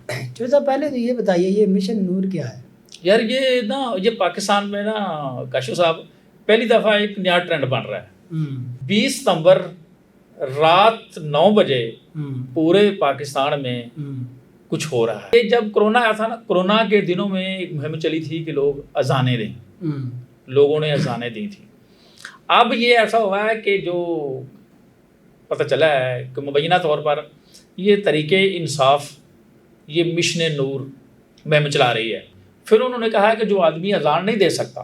جو صاحب پہلے تو یہ بتائیے یہ مشن نور کیا ہے؟ یار یہ پاکستان میں کاشف صاحب پہلی دفعہ ایک نیا ٹرینڈ بن رہا ہے. 20 ستمبر رات 9 بجے پورے پاکستان میں کچھ ہو رہا ہے. یہ جب کرونا آیا تھا نا، کرونا کے دنوں میں ایک مہم چلی تھی کہ لوگ اذانیں دیں. لوگوں نے اذانیں دی تھی. اب یہ ایسا ہوا ہے کہ جو پتہ چلا ہے کہ مبینہ طور پر یہ طریق انصاف، یہ مشن نور مہم چلا رہی ہے. پھر انہوں نے کہا کہ جو آدمی اذان نہیں دے سکتا،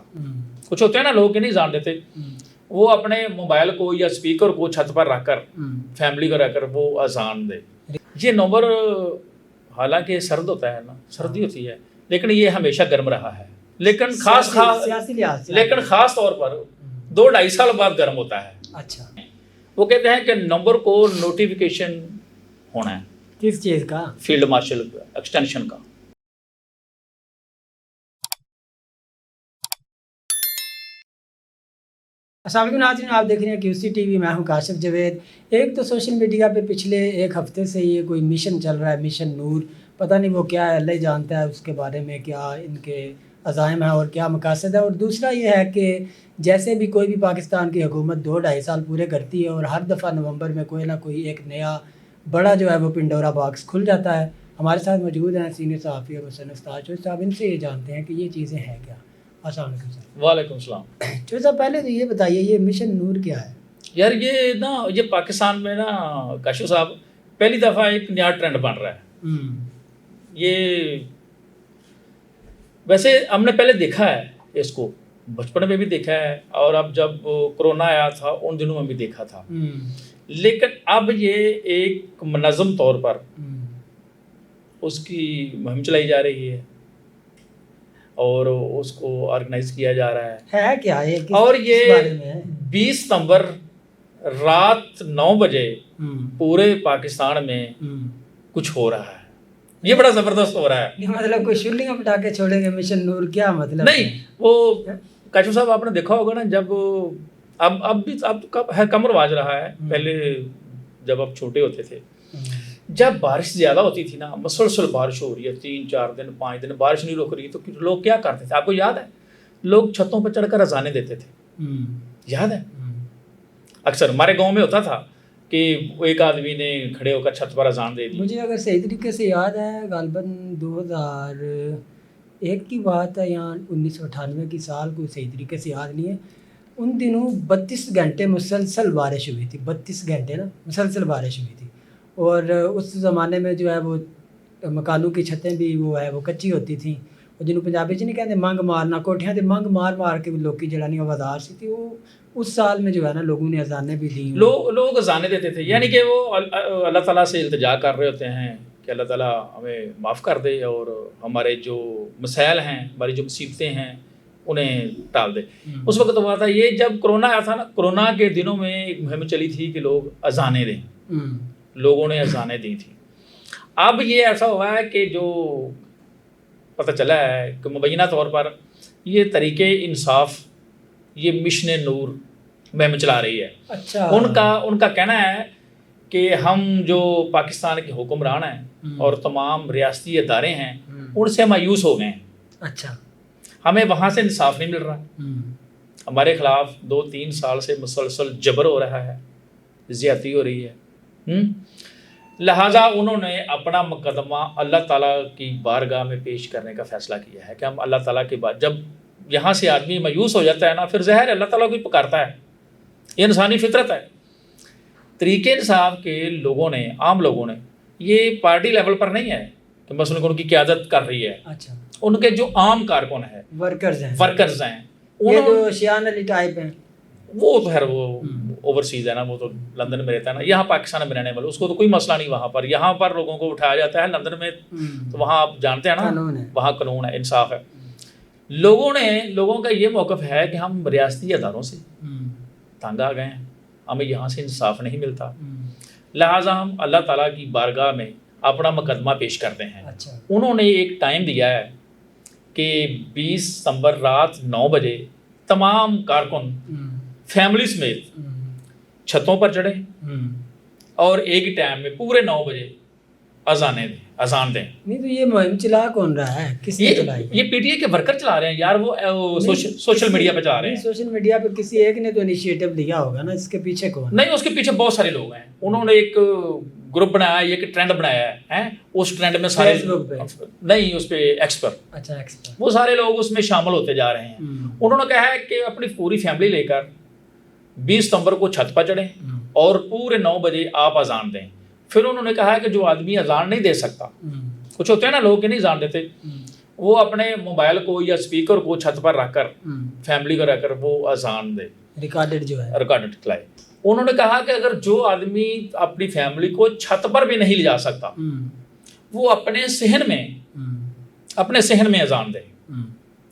کچھ ہوتے ہیں نا لوگ کہ نہیں اذان دیتے، وہ اپنے موبائل کو یا اسپیکر کو چھت پر رکھ کر، فیملی کو رکھ کر وہ اذان دے. یہ نومبر حالانکہ سرد ہوتا ہے نا، سردی ہوتی ہے، لیکن یہ ہمیشہ گرم رہا ہے. لیکن خاص طور پر 2-2.5 سال بعد گرم ہوتا ہے. اچھا، وہ کہتے ہیں کہ نومبر کو نوٹیفیکیشن ہونا ہے. کس چیز کا؟ فیلڈ مارشل ایکسٹینشن کا. السلام علیکم ناظرین، آپ دیکھ رہے ہیں QC TV. میں ہوں کاشف جاوید. ایک تو سوشل میڈیا پہ پچھلے ایک ہفتے سے یہ کوئی مشن چل رہا ہے، مشن نور. پتہ نہیں وہ کیا ہے، اللہ ہی جانتا ہے اس کے بارے میں کیا ان کے عزائم ہیں اور کیا مقاصد ہے. اور دوسرا یہ ہے کہ جیسے بھی کوئی بھی پاکستان کی حکومت 2-2.5 سال پورے کرتی ہے اور ہر دفعہ نومبر میں کوئی نہ کوئی ایک نیا بڑا جو ہے وہ پنڈورا باکس کھل جاتا ہے. ہمارے ساتھ موجود ہیں سینئر صحافی اور حسین استاد چوہدری صاحب. ان سے یہ جانتے ہیں کہ یہ چیزیں ہیں کیا. السلام علیکم سر. وعلیکم السلام. چوہدری صاحب پہلے تو یہ بتائیے یہ مشن نور کیا ہے؟ یار یہ پاکستان میں کاشف صاحب پہلی دفعہ ایک نیا ٹرینڈ بن رہا ہے. یہ ویسے ہم نے پہلے دیکھا ہے، اس کو بچپن میں بھی دیکھا ہے اور اب جب کرونا آیا تھا ان دنوں میں بھی دیکھا تھا. لیکن اب یہ ایک منظم طور پر اس کی مہم چلائی جا رہی ہے اور اس کو آرگنائز کیا جا رہا ہے کیا یہ؟ اور یہ 20 ستمبر رات 9 بجے پورے پاکستان میں کچھ ہو رہا ہے. یہ بڑا زبردست ہو رہا ہے. مطلب کوئی شولنگ پٹاخے چھوڑیں گے مشن نور، کیا مطلب؟ نہیں، وہ کاشف صاحب آپ نے دیکھا ہوگا نا، جب اب کم رواج رہا ہے. پہلے جب آپ چھوٹے ہوتے تھے، جب بارش زیادہ ہوتی تھی نا، مسلسل بارش ہو رہی ہے 3-4 دن 5 دن بارش نہیں رک رہی، تو لوگ کیا کرتے تھے آپ کو یاد ہے؟ لوگ چھتوں پہ چڑھ کر اذانیں دیتے تھے. یاد ہے؟ اکثر ہمارے گاؤں میں ہوتا تھا کہ ایک آدمی نے کھڑے ہو کر چھت پر اذان دے دی. مجھے اگر صحیح طریقے سے یاد ہے غالباً 2001 کی بات ہے یا 1998 کی سال، کوئی صحیح طریقے سے یاد نہیں ہے. ان دنوں 32 گھنٹے مسلسل بارش ہوئی تھی. 32 گھنٹے نا مسلسل بارش ہوئی تھی. اور اس زمانے میں جو ہے وہ مکانوں کی چھتیں بھی وہ کچی ہوتی تھیں. اور جنہوں پنجابی نہیں کہتے منگ مارنا، کوٹھیاں تھے منگ مار مار کے لوگ کی جڑانی آوازار سی تھی. وہ اس سال میں جو ہے نا لوگوں نے اذانیں بھی دی. لوگ اذانیں دیتے تھے، یعنی کہ وہ اللہ تعالیٰ سے التجا کر رہے ہوتے ہیں کہ اللہ تعالیٰ ہمیں معاف کر دے اور ہمارے جو مسائل ہیں، ہماری جو مصیبتیں ہیں انہیں ٹال دے. اس وقت ہوا تھا یہ جب کرونا آیا تھا نا، کرونا کے دنوں میں ایک مہم چلی تھی کہ لوگ اذانیں دیں. لوگوں نے اذانیں دی تھی. اب یہ ایسا ہوا ہے کہ جو پتہ چلا ہے کہ مبینہ طور پر یہ طریق انصاف، یہ مشن نور مہم چلا رہی ہے. اچھا، ان کا کہنا ہے کہ ہم جو پاکستان کے حکمران ہیں اور تمام ریاستی ادارے ہیں ان سے مایوس ہو گئے ہیں. اچھا، ہمیں وہاں سے انصاف نہیں مل رہا. ہمارے خلاف 2-3 سال سے مسلسل جبر ہو رہا ہے، زیادتی ہو رہی ہے. لہٰذا انہوں نے اپنا مقدمہ اللہ تعالیٰ کی بارگاہ میں پیش کرنے کا فیصلہ کیا ہے کہ ہم اللہ تعالیٰ کے بعد جب یہاں سے آدمی مایوس ہو جاتا ہے نا، پھر ظاہر اللہ تعالیٰ کو ہی پکارتا ہے. یہ انسانی فطرت ہے. طریق انصاف کے لوگوں نے، عام لوگوں نے، یہ پارٹی لیول پر نہیں ہے کہ مثلاً ان کی قیادت کر رہی ہے. اچھا، ان کے جو عام کارکن ہیں، ورکرز ہیں، یہ جو شیان علی ٹائپ ہیں، وہ تو خیر وہ اوورسیز ہے نا، وہ تو لندن میں رہتا ہے نا. یہاں پاکستان میں رہنے والے اس کو تو کوئی مسئلہ نہیں وہاں پر. یہاں پر لوگوں کو اٹھایا جاتا ہے، لندن میں تو وہاں آپ جانتے ہیں نا، وہاں قانون ہے، انصاف ہے. لوگوں کا یہ موقف ہے کہ ہم ریاستی اداروں سے تنگ آ گئے ہیں، ہمیں یہاں سے انصاف نہیں ملتا، لہٰذا ہم اللہ تعالیٰ کی بارگاہ میں اپنا مقدمہ پیش کرتے ہیں. انہوں نے ایک ٹائم دیا ہے کہ 20 ستمبر رات 9 بجے تمام کارکن فیملی سمیت چھتوں پر چڑھیں اور ایک ٹائم میں پورے 9 بجے اذان دیں. نہیں تو یہ مہم چلا کون رہا ہے, کس نے چلائی؟ یہ پی ٹی آئی کے ورکر چلا رہے ہیں یار, وہ سوشل میڈیا پہ چلا رہے ہیں. سوشل میڈیا پہ کسی ایک نے تو انیشیٹو لیا ہوگا نا, اس کے پیچھے کون؟ نہیں, اس کے پیچھے بہت سارے لوگ ہیں. انہوں نے ایک گروپ بنایا ہے, ایک ٹرینڈ بنایا ہے, اس ٹرینڈ میں سارے نہیں, اس پہ ایکس پر, اچھا ایکس پر, وہ سارے لوگ اس میں شامل ہوتے جا رہے ہیں. انہوں نے کہا ہے کہ اپنی پوری فیملی لے کر 20 ستمبر کو چھت پر چڑھیں اور پورے 9 بجے آپ اذان دیں. پھر انہوں نے کہا ہے کہ جو آدمی اذان نہیں دے سکتا, کچھ ہوتے ہیں نا لوگ کہ نہیں اذان دیتے, وہ اپنے موبائل کو یا اسپیکر کو چھت پر رکھ کر, فیملی کو رکھ کر وہ اذان دے, ریکارڈڈ جو ہے ریکارڈڈ چلائے. انہوں نے کہا کہ اگر جو آدمی اپنی فیملی کو چھت پر بھی نہیں لے جا سکتا, وہ اپنے صحن میں اذان دے.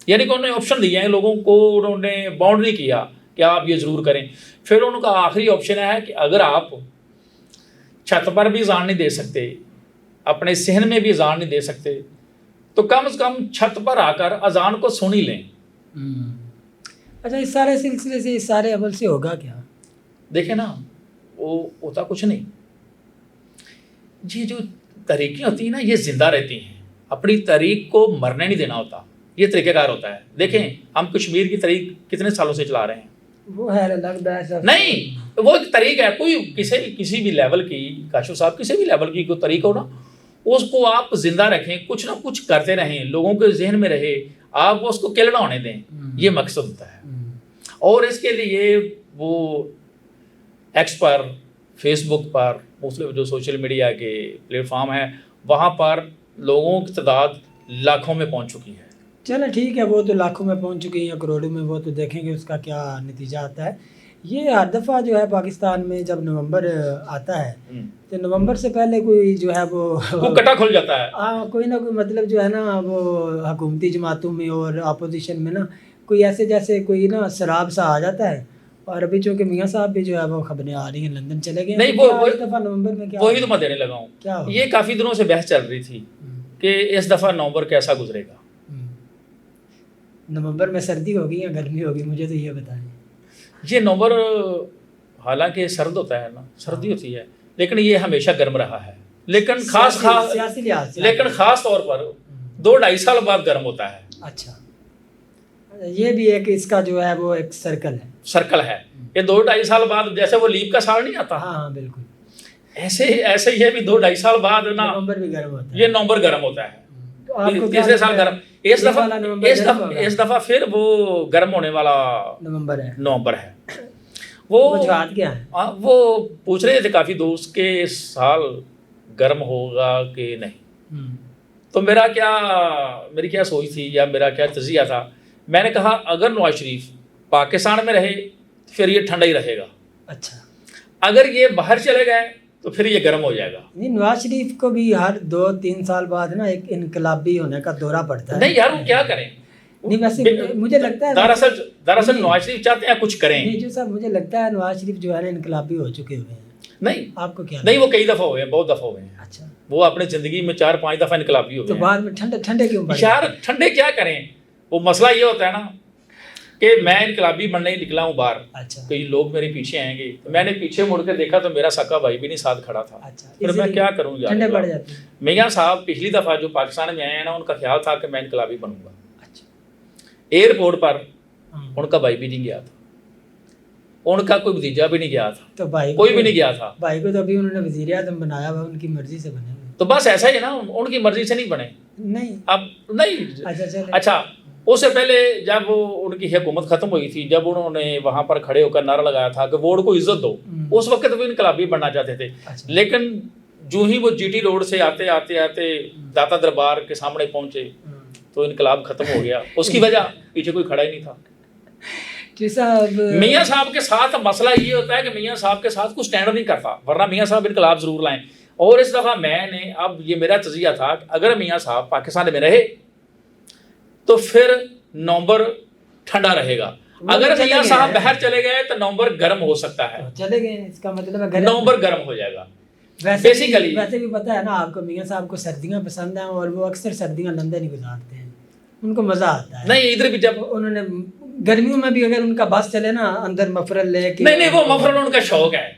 یعنی کہ انہوں نے آپشن دیا ہے لوگوں کو, انہوں نے باؤنڈ نہیں کیا کہ آپ یہ ضرور کریں. پھر انہوں کا آخری آپشن ہے کہ اگر آپ چھت پر بھی اذان نہیں دے سکتے, اپنے صحن میں بھی اذان نہیں دے سکتے, تو کم از کم چھت پر آ کر اذان کو سن ہی لیں. اچھا, اس سارے سلسلے سے, اس سارے عمل سے ہوگا کیا؟ دیکھیں نا, وہ ہوتا کچھ نہیں. یہ جو تحریکیں ہوتی ہیں نا, یہ زندہ رہتی ہیں, اپنی تحریک کو مرنے نہیں دینا ہوتا, یہ طریقہ کار ہوتا ہے. دیکھیں ہم کشمیر کی تحریک کتنے سالوں سے چلا رہے ہیں, وہ ہے لگتا ہے سر نہیں, وہ ایک طریق ہے. کوئی کسی بھی لیول کی, کاشف صاحب کسی بھی لیول کی کوئی طریق ہو نا, اس کو آپ زندہ رکھیں, کچھ نہ کچھ کرتے رہیں, لوگوں کے ذہن میں رہے, آپ اس کو کل نہ ہونے دیں, یہ مقصد ہوتا ہے. اور اس کے لیے وہ ایکس پر, فیس بک پر, مختلف جو سوشل میڈیا کے پلیٹ فارم ہیں, وہاں پر لوگوں کی تعداد لاکھوں میں پہنچ چکی ہے. چلیں ٹھیک ہے, وہ تو لاکھوں میں پہنچ چکی ہیں یا کروڑوں میں, وہ تو دیکھیں گے اس کا کیا نتیجہ آتا ہے. یہ ہر دفعہ جو ہے پاکستان میں جب نومبر آتا ہے تو نومبر سے پہلے کوئی جو ہے وہ کٹا کھل جاتا ہے. کوئی نہ کوئی مطلب جو ہے نا, وہ حکومتی جماعتوں میں اور اپوزیشن میں نا, کوئی ایسے جیسے کوئی نا سراب سا آ جاتا ہے. اور ابھی چونکہ میاں صاحب بھی جو ہے وہ خبریں آ رہی ہیں, لندن چلے گئے. نہیں, دفعہ نومبر میں کیا, وہی تو میں دینے لگا ہوں. یہ کافی دنوں سے بحث چل رہی تھی کہ اس دفعہ نومبر کیسا گزرے گا. نومبر میں سردی ہوگی یا گرمی ہوگی, مجھے تو یہ بتائیں. یہ نومبر حالانکہ سرد ہوتا ہے نا, سردی ہوتی ہے, لیکن یہ ہمیشہ گرم رہا ہے. لیکن خاص طور پر 2-2.5 سال بعد گرم ہوتا ہے. اچھا, یہ بھی ایک اس کا جو ہے وہ ایک سرکل ہے. یہ 2-2.5 سال بعد, جیسے وہ لیپ کا سال نہیں آتا, ہاں بالکل ایسے یہ بھی 2-2.5 سال بعد نا نومبر بھی گرم ہوتا ہے. یہ نومبر گرم ہوتا ہے, تیسرے سال گرم. اس دفعہ پھر وہ گرم ہونے والا نومبر ہے. وہ وجوہات کیا ہے؟ وہ پوچھ رہے تھے کافی دوست کہ اس سال گرم ہوگا کہ نہیں. تو میری کیا سوچ تھی یا میرا کیا تجزیہ تھا, میں نے کہا اگر نواز شریف پاکستان میں رہے پھر یہ ٹھنڈا ہی رہے گا. اچھا, اگر یہ باہر چلے گئے تو پھر یہ گرم ہو جائے گا. نہیں, نواز شریف کو بھی ہر 2-3 سال بعد نا ایک انقلابی ہونے کا دورہ پڑتا ہے. نہیں یار, وہ کیا کریں. نہیں ویسے مجھے لگتا ہے دراصل نواز شریف چاہتے ہیں کچھ کریں. نہیں جو صاحب, مجھے لگتا ہے نواز شریف جو ہے نا انقلابی ہو چکے ہوئے ہیں. نہیں, آپ کو کیا؟ نہیں, وہ کئی دفعہ ہوئے ہیں, بہت دفعہ ہوئے ہیں. اچھا, وہ اپنے زندگی میں 4-5 دفعہ انقلابی ہوئے تو ہیں. بعد میں ٹھنڈے کیوں پڑے یار ٹھنڈے کیا کریں. وہ مسئلہ یہ ہوتا ہے نا کہ میں انقلابی بننے نکلا ہوں باہر. اچھا, کئی لوگ میرے پیچھے آئیں گے, میں نے پیچھے مڑ کے دیکھا تو میرا سکا بھائی بھی نہیں ساتھ کھڑا تھا. پھر میں کیا کروں یار, ٹھنڈے پڑ جاتے ہیں. میاں صاحب پچھلی دفعہ جو پاکستان میں آئے ہیں نا, ان کا خیال تھا کہ میں انقلابی بنوں گا. ایئرپورٹ پر ان کا بھائی بھی نہیں گیا تھا, ان کا کوئی بھتیجا بھی نہیں گیا تھا, تو بھائی کوئی بھی نہیں گیا تھا. بھائی کو تو ابھی انہوں نے وزیر اعظم بنایا ہوا, ان کی مرضی سے بنے ہوئے. تو بس ایسا ہی ہے نا, ان کی مرضی سے نہیں بنے. نہیں اب نہیں. اچھا, اس سے پہلے جب ان کی حکومت ختم ہوئی تھی, جب انہوں نے وہاں پر کھڑے ہو کر نعرہ لگایا تھا کہ ووٹ کو عزت دو, اس وقت وہ انقلابی بننا چاہتے تھے. لیکن جو ہی وہ جی ٹی روڈ سے آتے داتا دربار کے سامنے پہنچے تو انقلاب ختم ہو گیا. اس کی وجہ پیچھے کوئی کھڑا ہی نہیں تھا. میاں صاحب کے ساتھ مسئلہ یہ ہوتا ہے کہ میاں صاحب کے ساتھ کوئی سٹینڈ نہیں کرتا, ورنہ میاں صاحب انقلاب ضرور لائیں. اور اس دفعہ میں نے, اب یہ میرا تجزیہ تھا کہ اگر میاں صاحب پاکستان میں رہے تو پھر نومبر ٹھنڈا رہے گا. اگر میاں صاحب باہر چلے گئے تو نومبر گرم ہو سکتا ہے. چلے گئے, اس کا مطلب ہے نومبر گرم ہو جائے گا. ویسے بھی پتہ ہے نا آپ کو, میاں صاحب کو سردیاں پسند ہیں اور وہ اکثر سردیاں لندن ہی گزارتے ہیں, ان کو مزہ آتا ہے. نہیں, ادھر بھی جب انہوں نے گرمیوں میں بھی اگر ان کا بس چلے نا اندر مفرل لے کے, نہیں وہ مفرل ان کا شوق ہے.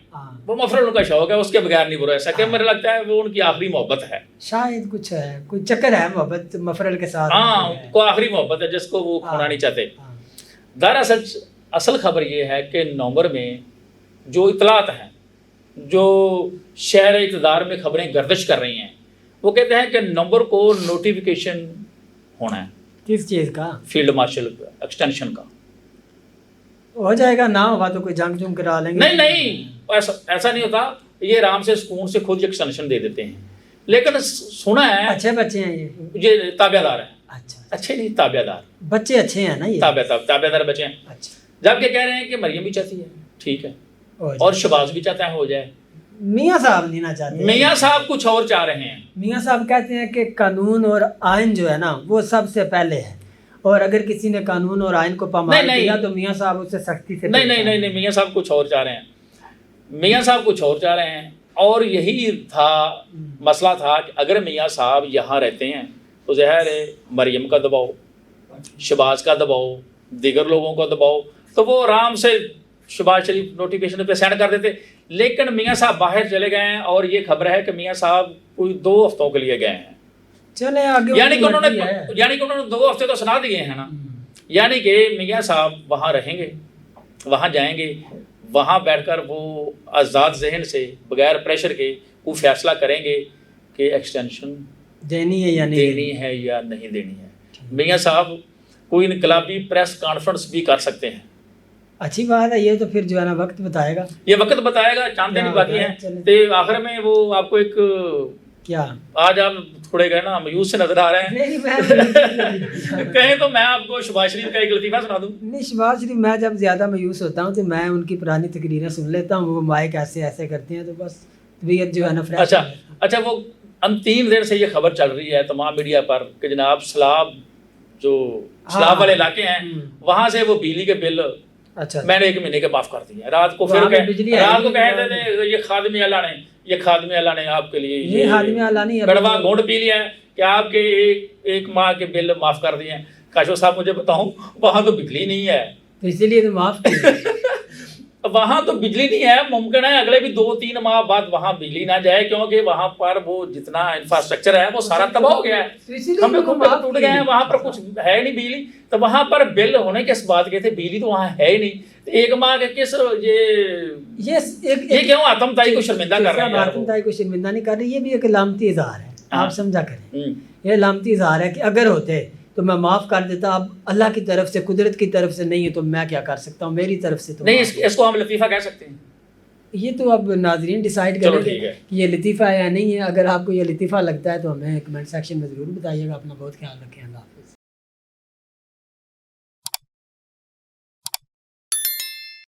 وہ مفرل ان کا شوق ہے، اس کے بغیر نہیں وہ رہ سکتے. مجھے لگتا ہے وہ ان کی آخری محبت ہے. شاید کچھ ہے، کوئی چکر ہے محبت مفرل کے ساتھ. ہاں، کوئی آخری محبت ہے جس کو وہ کھونا نہیں چاہتے. دراصل اصل خبر یہ ہے کہ نومبر میں جو اطلاعات ہیں، جو شہر اقتدار میں خبریں گردش کر رہی ہیں، وہ کہتے ہیں کہ نومبر کو نوٹیفیکیشن ہونا ہے. کس چیز کا؟ فیلڈ مارشل ایکسٹینشن کا. ہو جائے گا، نہ ہوگا تو کوئی جنگ کرا لیں گے. نہیں ایسا نہیں ہوتا. یہ آرام سے سکون سے خود ایکسٹینشن دے دیتے ہیں. لیکن سنا ہے اچھے بچے ہیں یہ تابع دار ہیں. اچھا، اچھے نہیں، تابع دار بچے اچھے ہیں نا، یہ تابع دار بچے ہیں. اچھا، جبکہ کہہ رہے ہیں کہ مریم بھی چاہتی ہے، ٹھیک ہے، اور شہباز بھی چاہتا ہے ہو جائے. میاں صاحب نہیں نہ چاہتے. میاں صاحب کچھ اور چاہ رہے ہیں. میاں صاحب کہتے ہیں کہ قانون اور آئین جو ہے نا وہ سب سے پہلے ہے، اور اگر کسی نے قانون اور آئین کو پامال کیا تو میاں صاحب اسے سختی سے نہیں، میاں صاحب کچھ اور چاہ رہے ہیں. میاں صاحب کچھ اور چاہ رہے ہیں. اور یہی تھا مسئلہ تھا کہ اگر میاں صاحب یہاں رہتے ہیں تو ظاہر ہے مریم کا دباؤ، شہباز کا دباؤ، دیگر لوگوں کا دباؤ، تو وہ آرام سے شہباز شریف نوٹیفیکیشن پہ سینڈ کر دیتے. لیکن میاں صاحب باہر چلے گئے ہیں، اور یہ خبر ہے کہ میاں صاحب کوئی 2 ہفتوں کے لیے گئے ہیں. چلے آگے. یعنی کہ انہوں نے 2 ہفتے تو سنا دیے ہیں نا. یعنی کہ میاں صاحب وہاں رہیں گے، وہاں جائیں گے، وہاں بیٹھ کر وہ آزاد ذہن سے بغیر پریشر کے وہ فیصلہ کریں گے کہ ایکسٹینشن دینی ہے یا نہیں دینی ہے یا نہیں دینی ہے. میاں صاحب کوئی انقلابی پریس کانفرنس بھی کر سکتے ہیں. اچھی بات ہے. یہ تو پھر جو ہے نا وقت بتائے گا. یہ وقت بتائے گا. چاند دن باقی ہیں. تو آخر میں وہ آپ کو ایک کیا آج آپ تھوڑے گئے نا مایوس سے نظر آ رہے ہیں. کہیں تو میں آپ کو شہباز شریف کا ایک لطیفہ سنا دوں. نہیں، شہباز شریف میں جب زیادہ مایوس ہوتا ہوں تو میں ان کی پرانی تقریریں سن لیتا ہوں. وہ مائک ایسے کرتے ہیں تو بس طبیعت جو ہے نا فریش. اچھا وہ 3 دن سے یہ خبر چل رہی ہے تمام میڈیا پر کہ جناب سیلاب والے علاقے ہیں وہاں سے وہ بجلی کے بل میں نے 1 مہینے کے معاف کر دیے. رات کو کہتے تھے یہ خادم اعلیٰ نے آپ کے لیے گڑوا گھونٹ پی لیا ہے کہ آپ کے 1 ماہ کے بل معاف کر دیے ہیں. کاشف صاحب مجھے بتاؤں وہاں تو بجلی نہیں ہے، تو اسی لیے تو معاف وہاں تو بجلی نہیں ہے. ممکن ہے اگلے بھی 2-3 ماہ بعد وہاں بجلی نہ جائے، کیونکہ وہاں پر وہ جتنا انفراسٹرکچر ہے وہ سارا تباہ ہو گیا ہے، کھمبے ٹوٹ گئے ہیں، وہاں پر کچھ ہے نہیں بجلی. تو وہاں پر بل ہونے کس بات کے تھے، بجلی تو وہاں ہے ہی نہیں. 1 ماہ کے کس یہ کیوں آتم تائی کو شرمندہ کر رہے ہیں؟ آتم تائی کو شرمندہ نہیں کر رہے، یہ بھی ایک علامتی اظہار ہے. آپ سمجھا کریں، یہ علامتی اظہار ہے کہ اگر ہوتے تو میں معاف کر دیتا. اب اللہ کی طرف سے، قدرت کی طرف سے نہیں ہے تو میں کیا کر سکتا ہوں، میری طرف سے تو نہیں. اس کو ہم لطیفہ کہہ سکتے ہیں. یہ تو اب ناظرین ڈیسائیڈ کریں گے کہ یہ لطیفہ ہے یا نہیں ہے. اگر آپ کو یہ لطیفہ لگتا ہے تو ہمیں کمنٹ سیکشن میں ضرور بتائیے گا. اپنا بہت خیال رکھیں. اللہ حافظ.